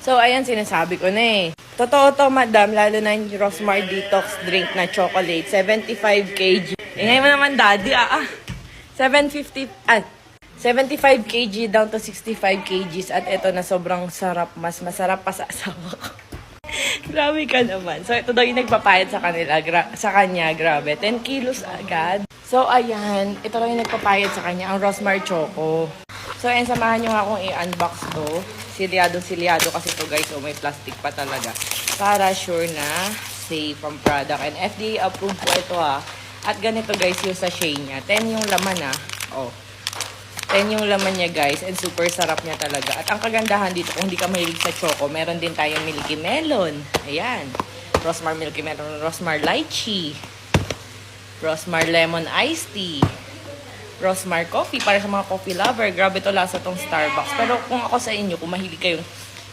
So, ayan, sinasabi ko na eh. Totoo to, madam, lalo na yung Rosmar Detox drink na chocolate. 75 kg. Ngayon mo naman, daddy, 750, 75 kg down to 65 kgs. At ito na sobrang sarap. Mas masarap pa sa asawa ko. Grabe ka naman. So, ito daw yung nagpapayad sa kanila. Sa kanya, grabe. 10 kilos agad. So, ayan. Ito daw yung nagpapayad sa kanya. Ang Rosmar Choco. So, ayan, samahan nyo nga akong i-unbox to. Silyado kasi to guys. So, may plastic pa talaga. Para sure na safe from product. And FDA approved po ito At ganito guys yung sachet niya. 10 yung laman Oh. 10 yung laman niya guys. And super sarap niya talaga. At ang kagandahan dito, kung hindi ka mahilig sa choco, meron din tayong Milky Melon. Ayan. Rosmar Milky Melon. Rosmar Lychee. Rosmar Lemon Iced Tea. Rosmar Coffee para sa mga coffee lover. Grabe to lasa tong Starbucks. Pero kung ako sa inyo, kung mahilig kayong